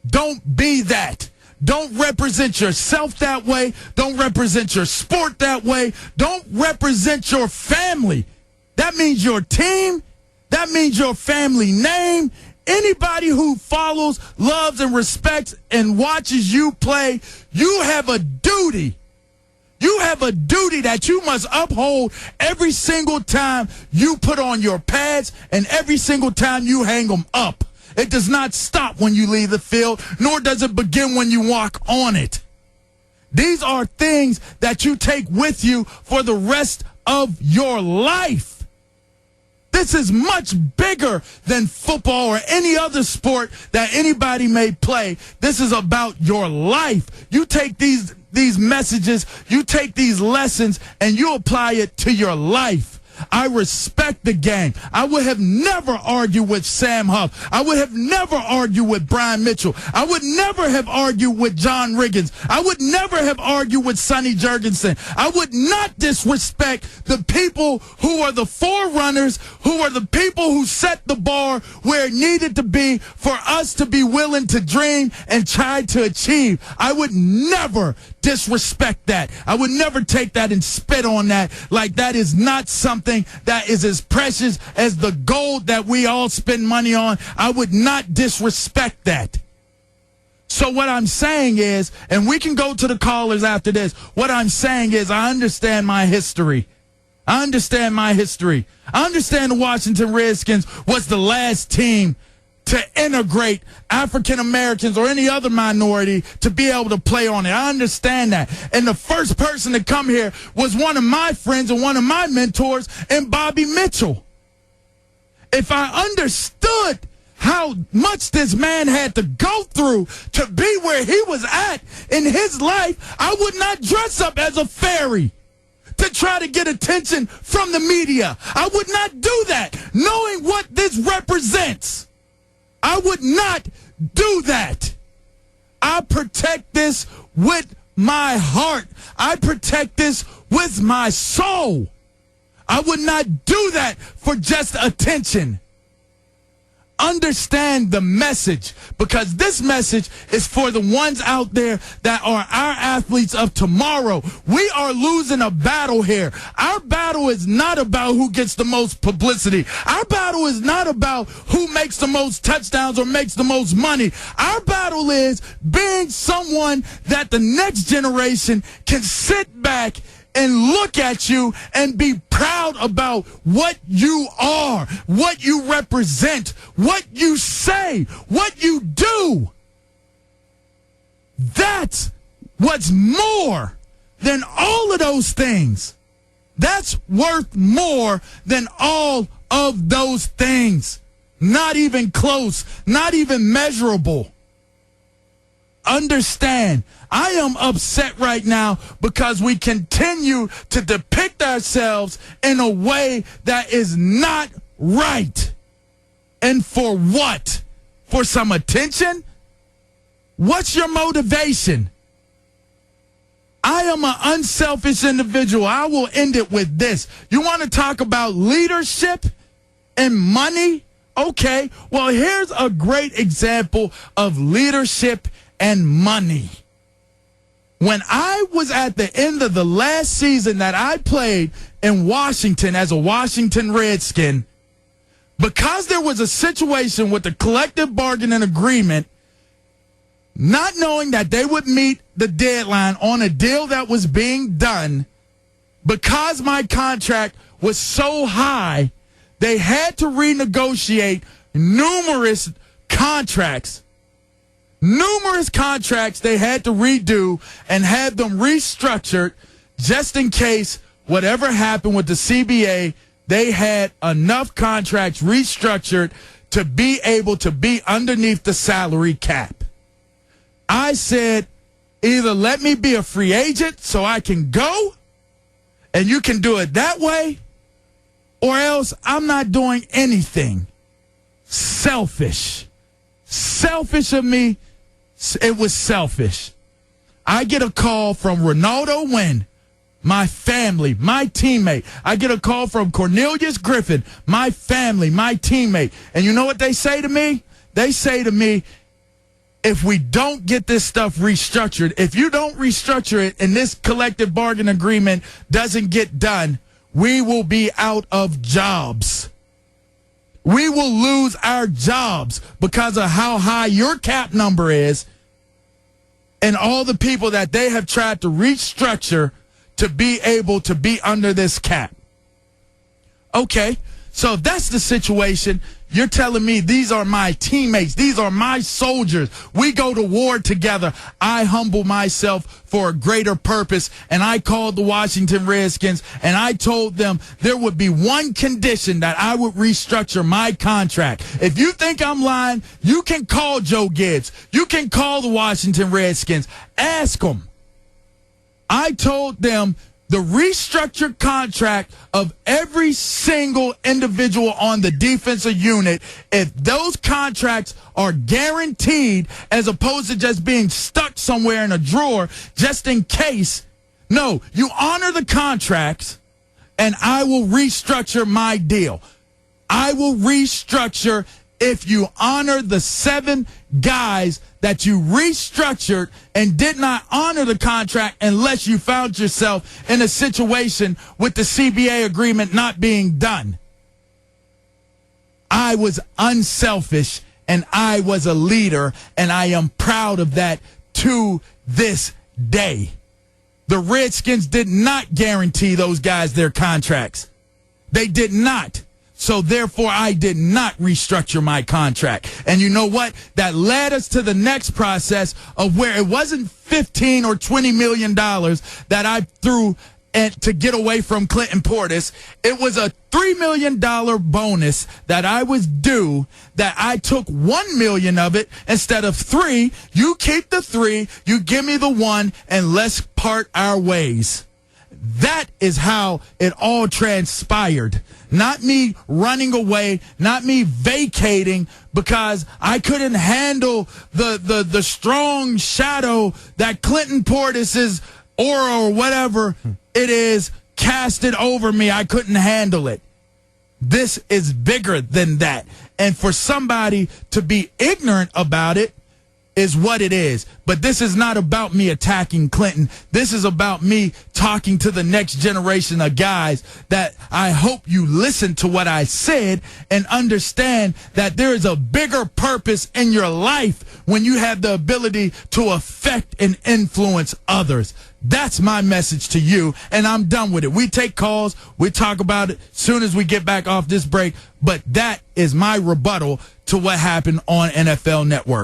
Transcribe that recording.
Don't be that. Don't represent yourself that way. Don't represent your sport that way. Don't represent your family. That means your team. That means your family name. Anybody who follows, loves, and respects and watches you play, you have a duty. You have a duty that you must uphold every single time you put on your pads and every single time you hang them up. It does not stop when you leave the field, nor does it begin when you walk on it. These are things that you take with you for the rest of your life. This is much bigger than football or any other sport that anybody may play. This is about your life. You take these messages, you take these lessons, and you apply it to your life. I respect the game. I would have never argued with Sam Huff. I would have never argued with Brian Mitchell. I would never have argued with John Riggins. I would never have argued with Sonny Jurgensen. I would not disrespect the people who are the forerunners, who are the people who set the bar where it needed to be for us to be willing to dream and try to achieve. I would never disrespect that. I would never take that and spit on that. Like, that is not something that is as precious as the gold that we all spend money on. I would not disrespect that. So what I'm saying is, and we can go to the callers after this, what I'm saying is I understand my history. I understand my history. I understand the Washington Redskins was the last team to integrate African Americans or any other minority to be able to play on it. I understand that. And the first person to come here was one of my friends and one of my mentors, and Bobby Mitchell. If I understood how much this man had to go through to be where he was at in his life, I would not dress up as a fairy to try to get attention from the media. I would not do that, knowing what this represents. I would not do that. I protect this with my heart. I protect this with my soul. I would not do that for just attention. Understand the message, because this message is for the ones out there that are our athletes of tomorrow. We are losing a battle here. Our battle is not about who gets the most publicity. Our battle is not about who makes the most touchdowns or makes the most money. Our battle is being someone that the next generation can sit back and look at you and be proud about what you are, what you represent, what you say, what you do. That's what's more than all of those things. That's worth more than all of those things. Not even close, not even measurable. Understand, I am upset right now because we continue to depict ourselves in a way that is not right. And for what? For some attention? What's your motivation? I am an unselfish individual. I will end it with this. You want to talk about leadership and money? Okay, well, here's a great example of leadership and money. When I was at the end of the last season that I played in Washington as a Washington Redskin, because there was a situation with the collective bargaining agreement, not knowing that they would meet the deadline on a deal that was being done, because my contract was so high, they had to renegotiate numerous contracts they had to redo and have them restructured just in case whatever happened with the CBA, they had enough contracts restructured to be able to be underneath the salary cap. I said, either let me be a free agent so I can go and you can do it that way, or else I'm not doing anything. Selfish of me. It was selfish. I get a call from Ronaldo Wynn, my family, my teammate. I get a call from Cornelius Griffin, my family, my teammate. And you know what they say to me? They say to me, if we don't get this stuff restructured, if you don't restructure it and this collective bargain agreement doesn't get done, we will be out of jobs. We will lose our jobs because of how high your cap number is and all the people that they have tried to restructure to be able to be under this cap. Okay, so if that's the situation, you're telling me these are my teammates. These are my soldiers. We go to war together. I humble myself for a greater purpose, and I called the Washington Redskins, and I told them there would be one condition, that I would restructure my contract. If you think I'm lying, you can call Joe Gibbs. You can call the Washington Redskins. Ask them. I told them the restructured contract of every single individual on the defensive unit, if those contracts are guaranteed as opposed to just being stuck somewhere in a drawer just in case, no, you honor the contracts and I will restructure my deal. I will restructure if you honor the 7 guys that you restructured and did not honor the contract unless you found yourself in a situation with the CBA agreement not being done. I was unselfish and I was a leader, and I am proud of that to this day. The Redskins did not guarantee those guys their contracts. They did not. So therefore, I did not restructure my contract. And you know what? That led us to the next process of where it wasn't $15 or $20 million that I threw to get away from Clinton Portis. It was a $3 million bonus that I was due, that I took $1 million of it instead of 3. You keep the 3, you give me the 1, and let's part our ways. That is how it all transpired. Not me running away, not me vacating because I couldn't handle the strong shadow that Clinton Portis's aura or whatever it is casted over me. I couldn't handle it. This is bigger than that. And for somebody to be ignorant about it is what it is. But this is not about me attacking Clinton. This is about me talking to the next generation of guys that I hope you listen to what I said and understand that there is a bigger purpose in your life when you have the ability to affect and influence others. That's my message to you, and I'm done with it. We take calls. We talk about it soon as we get back off this break, but that is my rebuttal to what happened on NFL Network.